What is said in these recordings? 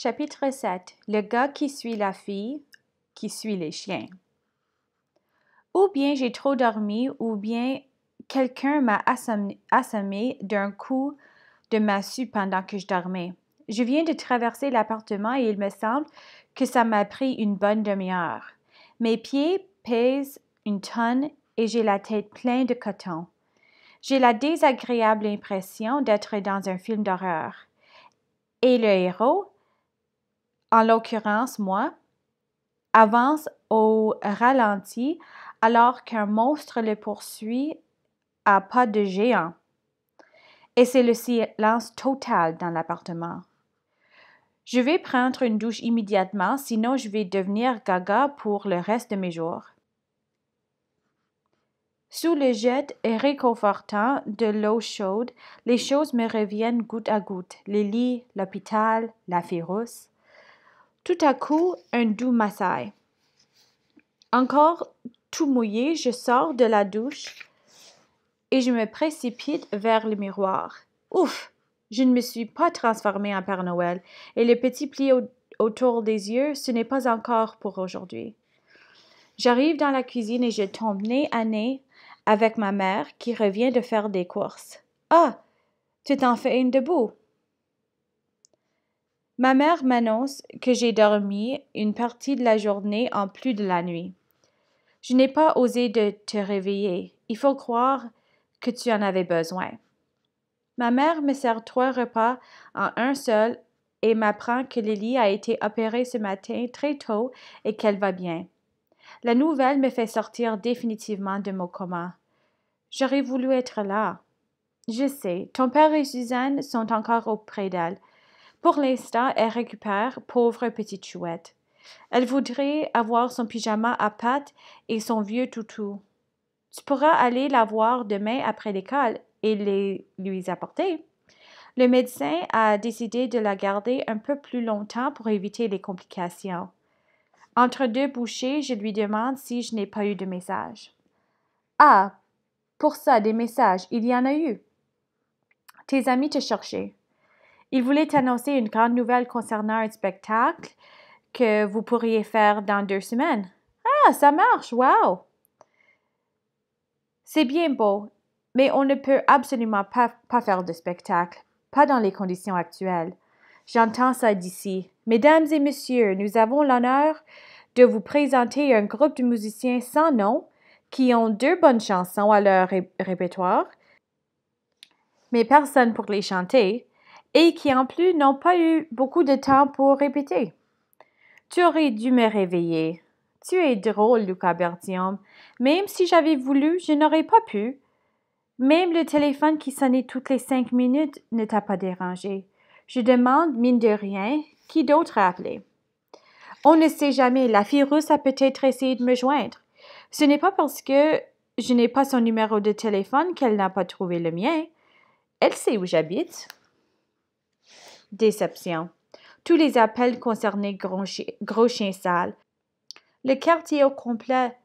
Chapitre 7. Le gars qui suit la fille, qui suit les chiens. Ou bien j'ai trop dormi, ou bien quelqu'un m'a assommé d'un coup de massue pendant que je dormais. Je viens de traverser l'appartement et il me semble que ça m'a pris une bonne demi-heure. Mes pieds pèsent une tonne et j'ai la tête pleine de coton. J'ai la désagréable impression d'être dans un film d'horreur. Et le héros, en l'occurrence moi, avance au ralenti alors qu'un monstre le poursuit à pas de géant. Et c'est le silence total dans l'appartement. Je vais prendre une douche immédiatement, sinon je vais devenir gaga pour le reste de mes jours. Sous le jet réconfortant de l'eau chaude, les choses me reviennent goutte à goutte. Les lits, l'hôpital, la fille rousse. Tout à coup, un doux massaille. Encore tout mouillé, je sors de la douche et je me précipite vers le miroir. Ouf! Je ne me suis pas transformée en Père Noël, et le petit pli autour des yeux, ce n'est pas encore pour aujourd'hui. J'arrive dans la cuisine et je tombe nez à nez avec ma mère qui revient de faire des courses. Ah! Tu t'en fais une debout. Ma mère m'annonce que j'ai dormi une partie de la journée en plus de la nuit. Je n'ai pas osé de te réveiller. Il faut croire que tu en avais besoin. Ma mère me sert 3 repas en un seul et m'apprend que Lily a été opérée ce matin très tôt et qu'elle va bien. La nouvelle me fait sortir définitivement de mon coma. J'aurais voulu être là. Je sais, ton père et Suzanne sont encore auprès d'elle. Pour l'instant, elle récupère, pauvre petite chouette. Elle voudrait avoir son pyjama à pattes et son vieux toutou. Tu pourras aller la voir demain après l'école et les lui apporter. Le médecin a décidé de la garder un peu plus longtemps pour éviter les complications. Entre 2 bouchées, je lui demande si je n'ai pas eu de message. Ah, pour ça, des messages, il y en a eu. Tes amis te cherchaient. Ils voulaient t'annoncer une grande nouvelle concernant un spectacle que vous pourriez faire dans 2 semaines. Ah, ça marche, wow! C'est bien beau, mais on ne peut absolument pas faire de spectacle, pas dans les conditions actuelles. J'entends ça d'ici. Mesdames et messieurs, nous avons l'honneur de vous présenter un groupe de musiciens sans nom qui ont 2 bonnes chansons à leur répertoire, mais personne pour les chanter, et qui en plus n'ont pas eu beaucoup de temps pour répéter. Tu aurais dû me réveiller. Tu es drôle, Luca Bertium. Même si j'avais voulu, je n'aurais pas pu. Même le téléphone qui sonnait toutes les 5 minutes ne t'a pas dérangé. Je demande, mine de rien, qui d'autre a appelé? On ne sait jamais, la fille russe a peut-être essayé de me joindre. Ce n'est pas parce que je n'ai pas son numéro de téléphone qu'elle n'a pas trouvé le mien. Elle sait où j'habite. Déception. Tous les appels concernaient Gros Chien Sale. Le quartier au complet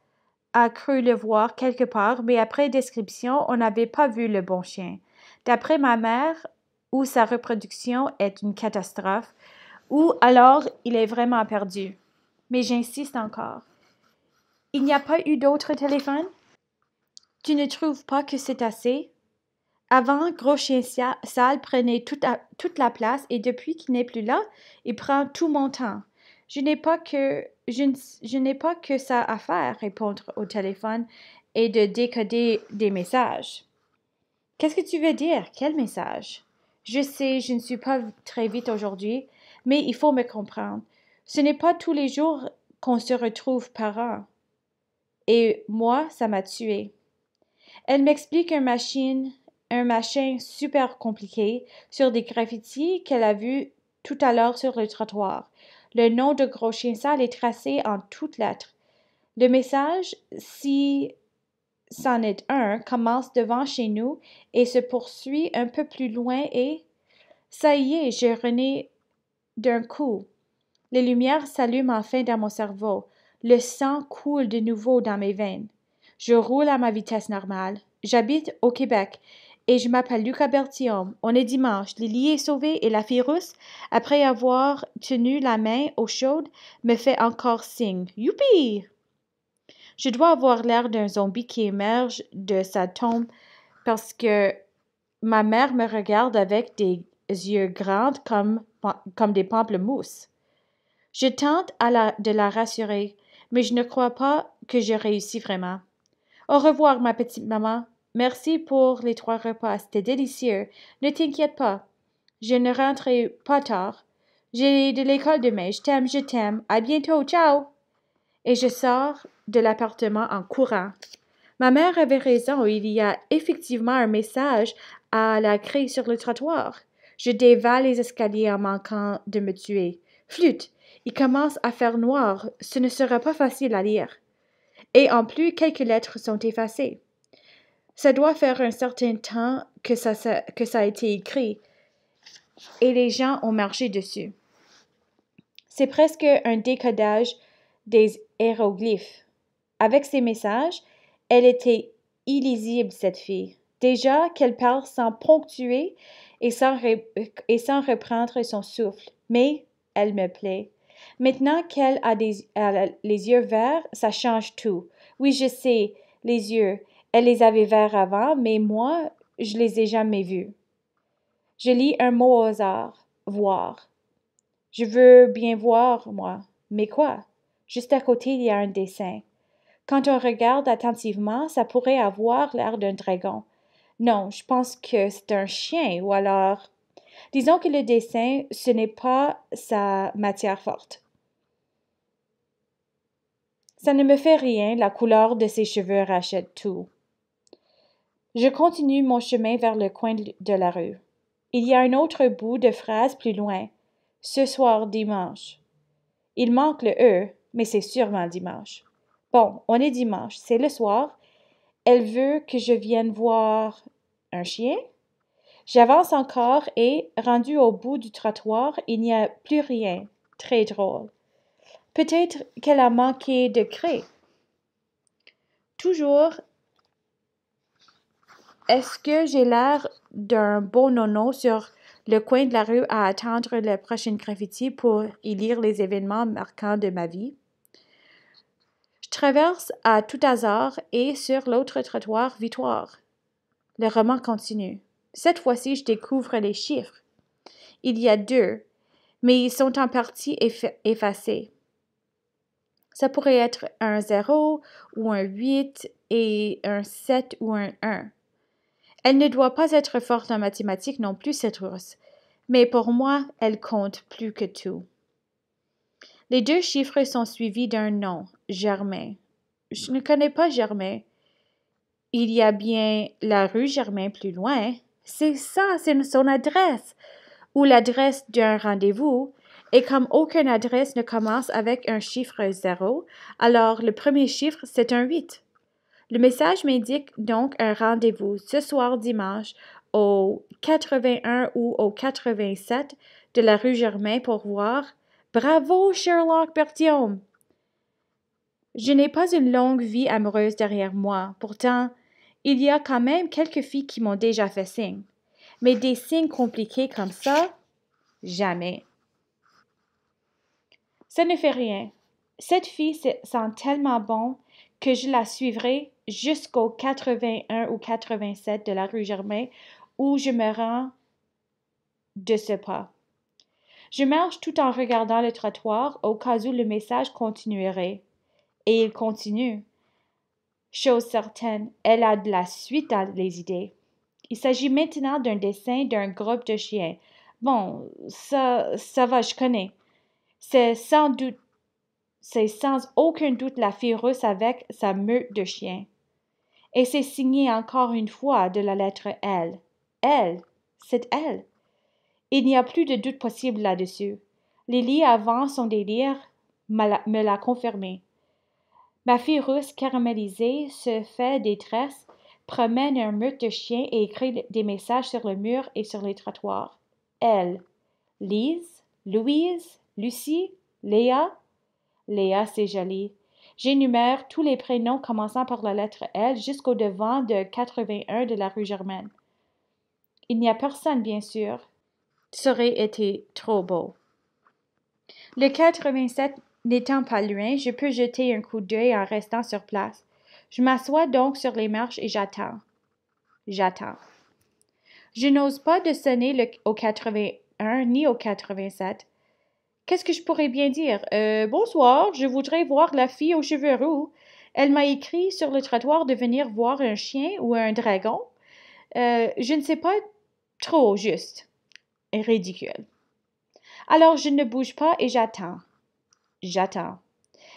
a cru le voir quelque part, mais après description, on n'avait pas vu le bon chien. D'après ma mère, ou sa reproduction est une catastrophe, ou alors il est vraiment perdu. Mais j'insiste encore. Il n'y a pas eu d'autre téléphone? Tu ne trouves pas que c'est assez? Avant, Gros Chien Sale prenait toute la place et depuis qu'il n'est plus là, il prend tout mon temps. Je n'ai pas que ça à faire, répondre au téléphone et de décoder des messages. Qu'est-ce que tu veux dire? Quel message? Je sais, je ne suis pas très vite aujourd'hui, mais il faut me comprendre. Ce n'est pas tous les jours qu'on se retrouve parents. Et moi, ça m'a tuée. Elle m'explique un machin super compliqué sur des graffitis qu'elle a vus tout à l'heure sur le trottoir. Le nom de Gros Chien Sale est tracé en toutes lettres. Le message, si c'en est un, commence devant chez nous et se poursuit un peu plus loin et... Ça y est, je renais d'un coup. Les lumières s'allument enfin dans mon cerveau. Le sang coule de nouveau dans mes veines. Je roule à ma vitesse normale. J'habite au Québec Et je m'appelle Luca Bertium. On est dimanche. Lily est sauvée et la fille rousse, après avoir tenu la main au chaud, me fait encore signe. Youpi! Je dois avoir l'air d'un zombie qui émerge de sa tombe parce que ma mère me regarde avec des yeux grands comme des pamplemousses. Je tente de la rassurer, mais je ne crois pas que je réussis vraiment. Au revoir, ma petite maman. Merci pour les 3 repas, c'était délicieux. Ne t'inquiète pas, je ne rentrerai pas tard. J'ai de l'école demain. Je t'aime. À bientôt, ciao! Et je sors de l'appartement en courant. Ma mère avait raison, il y a effectivement un message à la craie sur le trottoir. Je dévale les escaliers en manquant de me tuer. Flûte! Il commence à faire noir, ce ne sera pas facile à lire. Et en plus, quelques lettres sont effacées. Ça doit faire un certain temps que ça a été écrit, et les gens ont marché dessus. C'est presque un décodage des hiéroglyphes. Avec ces messages, elle était illisible, cette fille. Déjà qu'elle parle sans ponctuer et sans reprendre son souffle. Mais elle me plaît. Maintenant qu'elle a les yeux verts, ça change tout. Oui, je sais, les yeux. Elle les avait verts avant, mais moi, je les ai jamais vus. Je lis un mot au hasard. Voir. Je veux bien voir, moi. Mais quoi? Juste à côté, il y a un dessin. Quand on regarde attentivement, ça pourrait avoir l'air d'un dragon. Non, je pense que c'est un chien, ou alors... Disons que le dessin, ce n'est pas sa matière forte. Ça ne me fait rien, la couleur de ses cheveux rachète tout. Je continue mon chemin vers le coin de la rue. Il y a un autre bout de phrase plus loin. Ce soir dimanche. Il manque le E, mais c'est sûrement dimanche. Bon, on est dimanche, c'est le soir. Elle veut que je vienne voir un chien? J'avance encore et, rendu au bout du trottoir, il n'y a plus rien. Très drôle. Peut-être qu'elle a manqué de craie. Toujours, est-ce que j'ai l'air d'un beau nono sur le coin de la rue à attendre le prochain graffiti pour y lire les événements marquants de ma vie? Je traverse à tout hasard et sur l'autre trottoir Victoire. Le roman continue. Cette fois-ci, je découvre les chiffres. Il y a 2, mais ils sont en partie effacés. Ça pourrait être un 0 ou un 8 et un 7 ou un 1. Elle ne doit pas être forte en mathématiques non plus, cette rousse, mais pour moi, elle compte plus que tout. Les 2 chiffres sont suivis d'un nom, Germain. Je ne connais pas Germain. Il y a bien la rue Germain plus loin. C'est ça, c'est son adresse, ou l'adresse d'un rendez-vous, et comme aucune adresse ne commence avec un chiffre 0, alors le premier chiffre, c'est un 8. Le message m'indique donc un rendez-vous ce soir dimanche au 81 ou au 87 de la rue Germain pour voir. Bravo, Sherlock Bertium! Je n'ai pas une longue vie amoureuse derrière moi, pourtant, il y a quand même quelques filles qui m'ont déjà fait signe. Mais des signes compliqués comme ça, jamais. Ça ne fait rien. Cette fille sent tellement bon que je la suivrai jusqu'au 81 ou 87 de la rue Germain où je me rends de ce pas. Je marche tout en regardant le trottoir au cas où le message continuerait. Et il continue. Chose certaine, elle a de la suite dans les idées. Il s'agit maintenant d'un dessin d'un groupe de chiens. Bon, ça va, je connais. C'est sans aucun doute la fille rousse avec sa meute de chiens. Et c'est signé encore une fois de la lettre L. Elle, c'est elle. Il n'y a plus de doute possible là-dessus. Lily, avant son délire, me l'a confirmé. Ma fille rousse caramélisée se fait des tresses, promène un meute de chiens et écrit des messages sur le mur et sur les trottoirs. Elle, Lise, Louise, Lucie, Léa. Léa, c'est joli. J'énumère tous les prénoms commençant par la lettre L jusqu'au devant de 81 de la rue Germaine. Il n'y a personne, bien sûr. Ça aurait été trop beau. Le 87 n'étant pas loin, je peux jeter un coup d'œil en restant sur place. Je m'assois donc sur les marches et j'attends. J'attends. Je n'ose pas de sonner au 81 ni au 87. Qu'est-ce que je pourrais bien dire? Bonsoir, je voudrais voir la fille aux cheveux roux. Elle m'a écrit sur le trottoir de venir voir un chien ou un dragon. Je ne sais pas trop juste. Ridicule. Alors je ne bouge pas et j'attends. J'attends.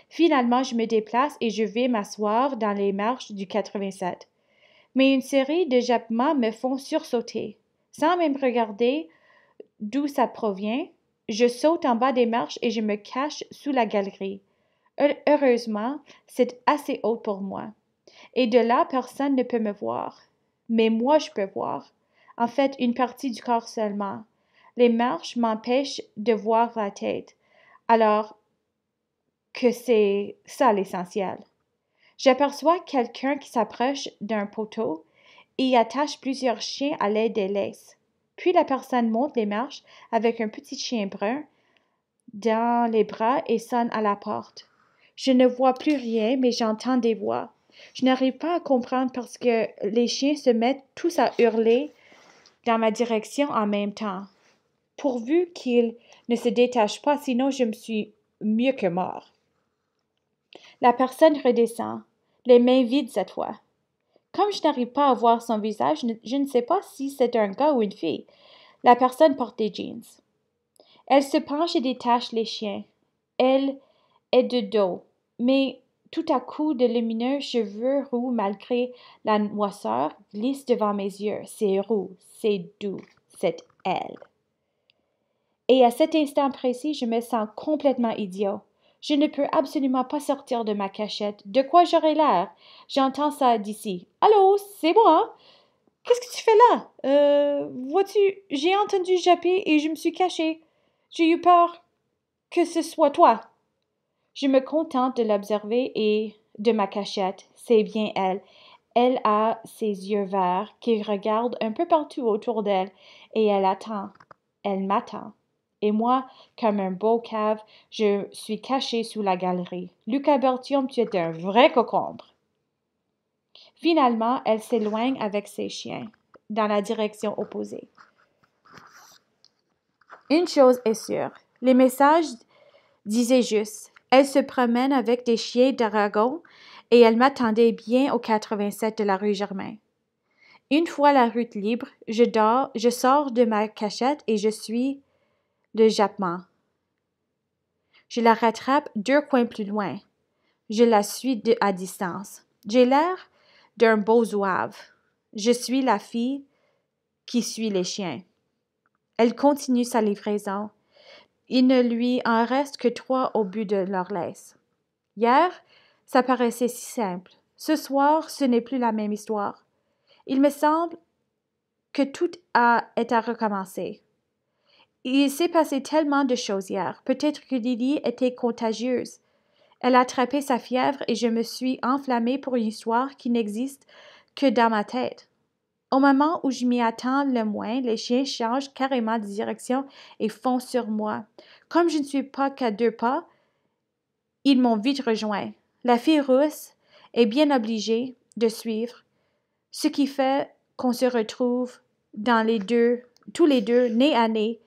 Finalement, je me déplace et je vais m'asseoir dans les marches du 87. Mais une série de jappements me font sursauter. Sans même regarder d'où ça provient, je saute en bas des marches et je me cache sous la galerie. Heureusement, c'est assez haut pour moi. Et de là, personne ne peut me voir. Mais moi, je peux voir. En fait, une partie du corps seulement. Les marches m'empêchent de voir la tête. Alors que c'est ça l'essentiel. J'aperçois quelqu'un qui s'approche d'un poteau et y attache plusieurs chiens à l'aide des laisses. Puis la personne monte les marches avec un petit chien brun dans les bras et sonne à la porte. Je ne vois plus rien, mais j'entends des voix. Je n'arrive pas à comprendre parce que les chiens se mettent tous à hurler dans ma direction en même temps. Pourvu qu'ils ne se détachent pas, sinon je me suis mieux que mort. La personne redescend, les mains vides cette fois. Comme je n'arrive pas à voir son visage, je ne sais pas si c'est un gars ou une fille. La personne porte des jeans. Elle se penche et détache les chiens. Elle est de dos, mais tout à coup de lumineux cheveux roux malgré la noirceur glissent devant mes yeux. C'est roux, c'est doux, c'est elle. Et à cet instant précis, je me sens complètement idiot. Je ne peux absolument pas sortir de ma cachette. De quoi j'aurais l'air? J'entends ça d'ici. Allô, c'est moi? Qu'est-ce que tu fais là? Vois-tu, j'ai entendu japper et je me suis cachée. J'ai eu peur que ce soit toi. Je me contente de l'observer et de ma cachette. C'est bien elle. Elle a ses yeux verts qui regardent un peu partout autour d'elle et elle attend. Elle m'attend. Et moi, comme un beau cave, je suis caché sous la galerie. Luca Bertium, tu es un vrai cocombre. Finalement, elle s'éloigne avec ses chiens, dans la direction opposée. Une chose est sûre, les messages disaient juste. Elle se promène avec des chiens d'Aragon et elle m'attendait bien au 87 de la rue Germain. Une fois la route libre, je sors de ma cachette et je suis le jappement. Je la rattrape 2 coins plus loin. Je la suis à distance. J'ai l'air d'un beau zouave. Je suis la fille qui suit les chiens. Elle continue sa livraison. Il ne lui en reste que 3 au bout de leur laisse. Hier, ça paraissait si simple. Ce soir, ce n'est plus la même histoire. Il me semble que tout est à recommencer. Il s'est passé tellement de choses hier. Peut-être que Lily était contagieuse. Elle a attrapé sa fièvre et je me suis enflammée pour une histoire qui n'existe que dans ma tête. Au moment où je m'y attends le moins, les chiens changent carrément de direction et foncent sur moi. Comme je ne suis pas qu'à 2 pas, ils m'ont vite rejoint. La fille rousse est bien obligée de suivre, ce qui fait qu'on se retrouve tous les deux, nez à nez,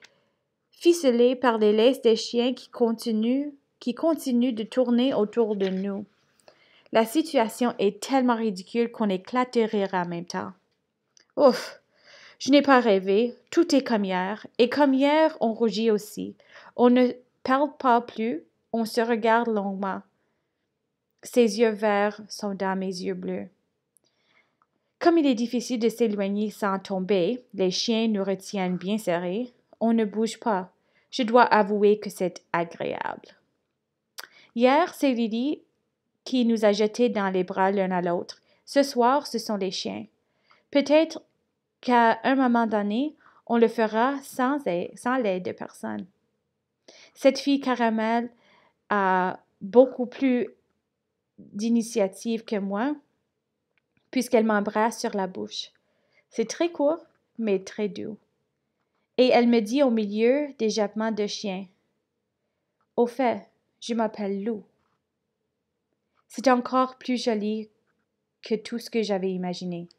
ficelés par les laisses des chiens qui continuent de tourner autour de nous. La situation est tellement ridicule qu'on éclate de rire en même temps. Ouf! Je n'ai pas rêvé, tout est comme hier, et comme hier, on rougit aussi. On ne parle pas plus, on se regarde longuement. Ses yeux verts sont dans mes yeux bleus. Comme il est difficile de s'éloigner sans tomber, les chiens nous retiennent bien serrés. On ne bouge pas. Je dois avouer que c'est agréable. Hier, c'est Lily qui nous a jetés dans les bras l'un à l'autre. Ce soir, ce sont les chiens. Peut-être qu'à un moment donné, on le fera sans l'aide de personne. Cette fille caramel a beaucoup plus d'initiative que moi, puisqu'elle m'embrasse sur la bouche. C'est très court, mais très doux. Et elle me dit au milieu des jappements de chien: « Au fait, je m'appelle Lou. » C'est encore plus joli que tout ce que j'avais imaginé.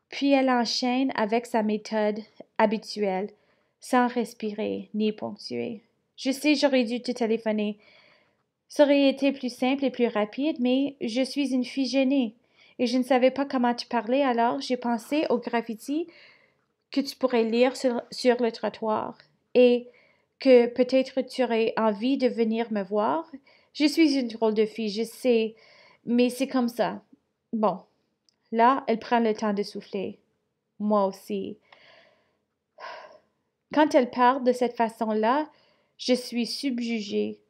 Puis elle enchaîne avec sa méthode habituelle, sans respirer ni ponctuer. Je sais, j'aurais dû te téléphoner. Ça aurait été plus simple et plus rapide, mais je suis une fille gênée et je ne savais pas comment te parler, alors j'ai pensé au graffiti que tu pourrais lire sur le trottoir et que peut-être tu aurais envie de venir me voir. Je suis une drôle de fille, je sais, mais c'est comme ça. Bon, là, elle prend le temps de souffler. Moi aussi. Quand elle parle de cette façon-là, je suis subjugée.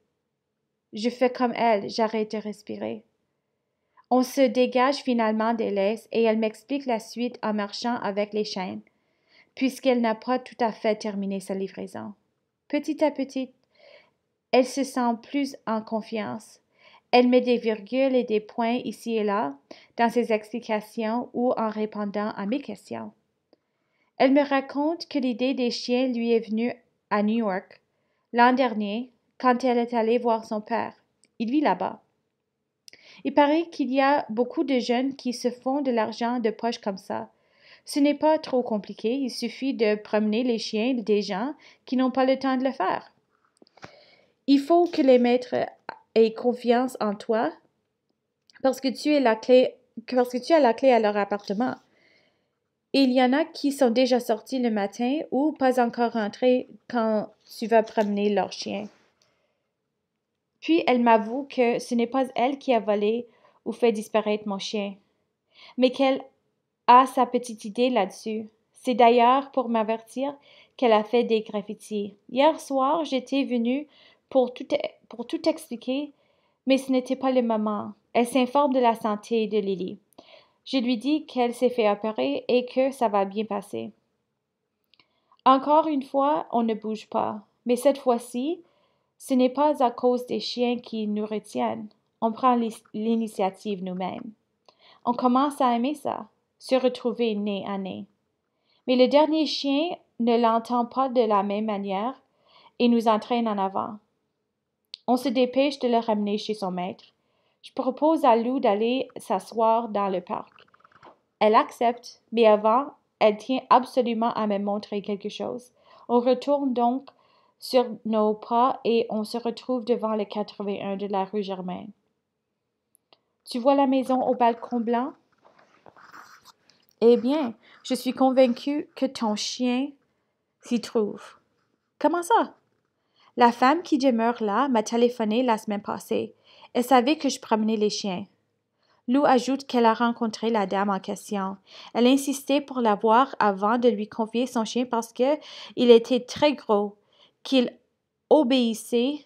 Je fais comme elle, j'arrête de respirer. On se dégage finalement des laisses et elle m'explique la suite en marchant avec les chaînes, puisqu'elle n'a pas tout à fait terminé sa livraison. Petit à petit, elle se sent plus en confiance. Elle met des virgules et des points ici et là dans ses explications ou en répondant à mes questions. Elle me raconte que l'idée des chiens lui est venue à New York l'an dernier quand elle est allée voir son père. Il vit là-bas. Il paraît qu'il y a beaucoup de jeunes qui se font de l'argent de poche comme ça. Ce n'est pas trop compliqué, il suffit de promener les chiens des gens qui n'ont pas le temps de le faire. Il faut que les maîtres aient confiance en toi parce que tu as la clé à leur appartement. Et il y en a qui sont déjà sortis le matin ou pas encore rentrés quand tu vas promener leur chien. Puis elle m'avoue que ce n'est pas elle qui a volé ou fait disparaître mon chien, mais qu'elle a sa petite idée là-dessus. C'est d'ailleurs pour m'avertir qu'elle a fait des graffitis. Hier soir, j'étais venue pour tout expliquer, mais ce n'était pas le moment. Elle s'informe de la santé de Lily. Je lui dis qu'elle s'est fait opérer et que ça va bien passer. Encore une fois, on ne bouge pas, mais cette fois-ci, ce n'est pas à cause des chiens qui nous retiennent. On prend l'initiative nous-mêmes. On commence à aimer ça, se retrouver nez à nez. Mais le dernier chien ne l'entend pas de la même manière et nous entraîne en avant. On se dépêche de le ramener chez son maître. Je propose à Lou d'aller s'asseoir dans le parc. Elle accepte, mais avant, elle tient absolument à me montrer quelque chose. On retourne donc sur nos pas et on se retrouve devant le 81 de la rue Germaine. Tu vois la maison au balcon blanc? Eh bien, je suis convaincue que ton chien s'y trouve. Comment ça? La femme qui demeure là m'a téléphoné la semaine passée. Elle savait que je promenais les chiens. Lou ajoute qu'elle a rencontré la dame en question. Elle insistait pour la voir avant de lui confier son chien parce que il était très gros, qu'il n'obéissait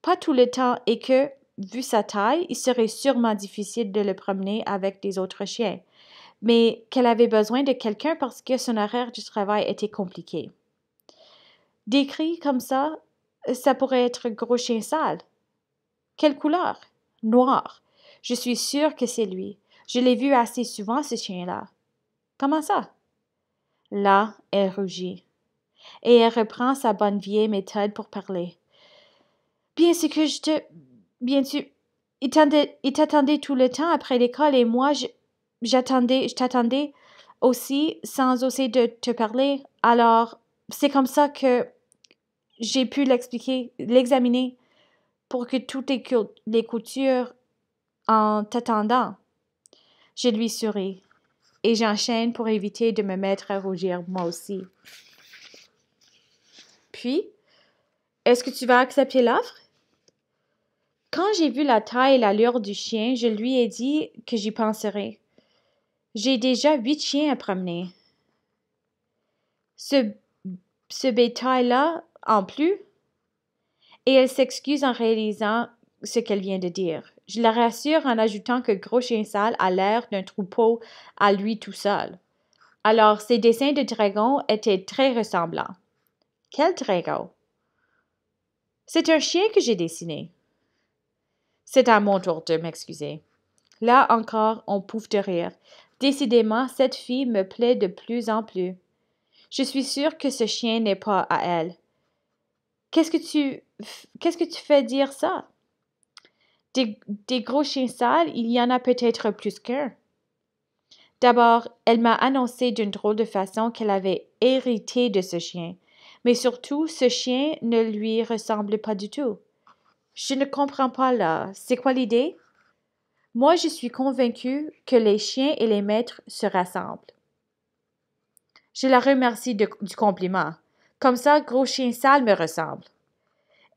pas tout le temps et que, vu sa taille, il serait sûrement difficile de le promener avec des autres chiens, mais qu'elle avait besoin de quelqu'un parce que son horaire du travail était compliqué. Décrit comme ça pourrait être gros chien sale. Quelle couleur? Noir. Je suis sûre que c'est lui. Je l'ai vu assez souvent, ce chien-là. Comment ça? Là, elle rougit. Et elle reprend sa bonne vieille méthode pour parler. Bien sûr que il t'attendait tout le temps après l'école et moi, je t'attendais aussi sans oser de te parler. Alors, c'est comme ça que j'ai pu l'examiner pour que toutes les coutures en t'attendant. Je lui souris et j'enchaîne pour éviter de me mettre à rougir moi aussi. Puis, est-ce que tu vas accepter l'offre? Quand j'ai vu la taille et l'allure du chien, je lui ai dit que j'y penserais. J'ai déjà 8 chiens à promener. Ce bétail-là en plus? Et elle s'excuse en réalisant ce qu'elle vient de dire. Je la rassure en ajoutant que Gros Chien Sale a l'air d'un troupeau à lui tout seul. Alors, ses dessins de dragon étaient très ressemblants. Quel dragon? C'est un chien que j'ai dessiné. C'est à mon tour de m'excuser. Là encore, on pouffe de rire. Décidément, cette fille me plaît de plus en plus. Je suis sûre que ce chien n'est pas à elle. Qu'est-ce que tu fais dire ça? Des gros chiens sales, il y en a peut-être plus qu'un. D'abord, elle m'a annoncé d'une drôle de façon qu'elle avait hérité de ce chien, mais surtout, ce chien ne lui ressemble pas du tout. Je ne comprends pas là. C'est quoi l'idée? Moi, je suis convaincue que les chiens et les maîtres se rassemblent. Je la remercie du compliment. Comme ça, Gros Chien Sale me ressemble.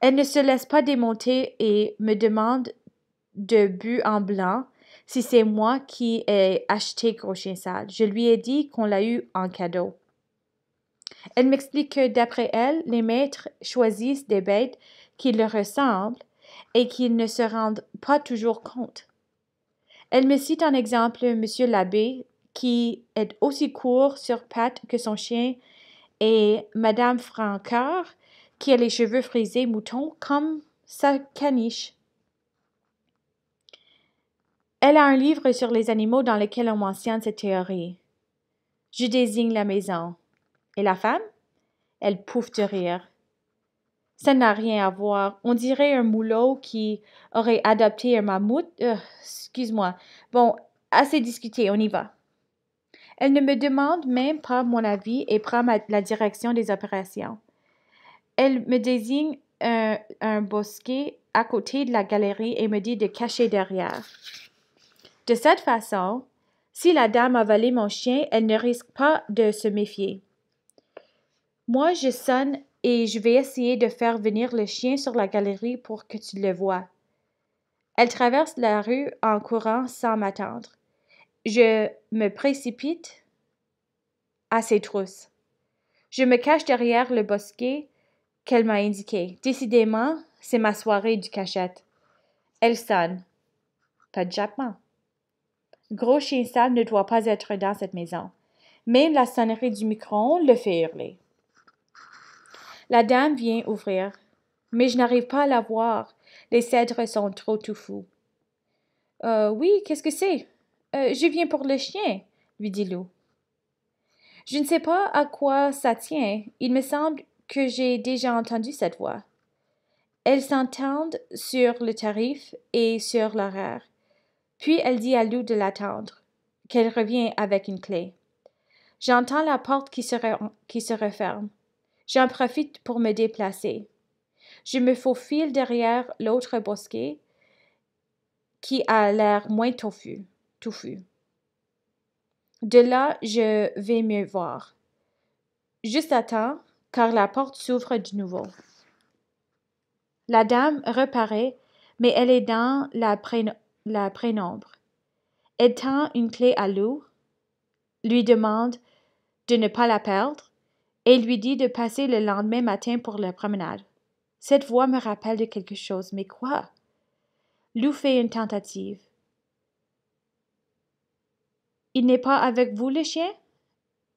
Elle ne se laisse pas démonter et me demande de but en blanc si c'est moi qui ai acheté Gros Chien Sale. Je lui ai dit qu'on l'a eu en cadeau. Elle m'explique que d'après elle, les maîtres choisissent des bêtes qui leur ressemblent et qu'ils ne se rendent pas toujours compte. Elle me cite en exemple Monsieur l'abbé, qui est aussi court sur pattes que son chien, et Madame Francœur, qui a les cheveux frisés moutons comme sa caniche. Elle a un livre sur les animaux dans lequel on mentionne cette théorie. Je désigne la maison. Et la femme? Elle pouffe de rire. Ça n'a rien à voir. On dirait un moulot qui aurait adopté un mammouth. Excuse-moi. Bon, assez discuté, on y va. Elle ne me demande même pas mon avis et prend la direction des opérations. Elle me désigne un bosquet à côté de la galerie et me dit de cacher derrière. De cette façon, si la dame a volé mon chien, elle ne risque pas de se méfier. Moi, je sonne et je vais essayer de faire venir le chien sur la galerie pour que tu le voies. Elle traverse la rue en courant sans m'attendre. Je me précipite à ses trousses. Je me cache derrière le bosquet qu'elle m'a indiqué. Décidément, c'est ma soirée du cachette. Elle sonne. Pas de jappement. Gros Chien Sale ne doit pas être dans cette maison. Même la sonnerie du micro-ondes le fait hurler. La dame vient ouvrir, mais je n'arrive pas à la voir. Les cèdres sont trop touffus. Oui, qu'est-ce que c'est? Je viens pour le chien, lui dit Lou. Je ne sais pas à quoi ça tient. Il me semble que j'ai déjà entendu cette voix. Elles s'entendent sur le tarif et sur l'horaire. Puis elle dit à Lou de l'attendre, qu'elle revient avec une clé. J'entends la porte qui se referme. J'en profite pour me déplacer. Je me faufile derrière l'autre bosquet qui a l'air moins touffu. De là, je vais mieux voir. Juste à temps, car la porte s'ouvre de nouveau. La dame reparaît, mais elle est dans la pénombre. Elle tend une clé à Lou, lui demande de ne pas la perdre et lui dit de passer le lendemain matin pour la promenade. Cette voix me rappelle de quelque chose, mais quoi? Lou fait une tentative. Il n'est pas avec vous, le chien?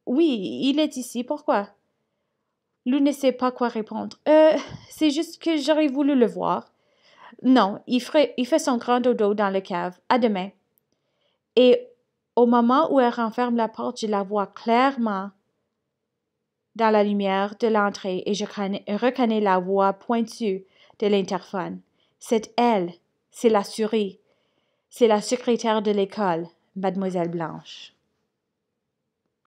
Oui, il est ici, pourquoi? Lou ne sait pas quoi répondre. C'est juste que j'aurais voulu le voir. Non, il fait son grand dodo dans le cave. À demain. Et au moment où elle renferme la porte, je la vois clairement dans la lumière de l'entrée et je reconnais la voix pointue de l'interphone. C'est elle, c'est la souris, c'est la secrétaire de l'école, Mademoiselle Blanche.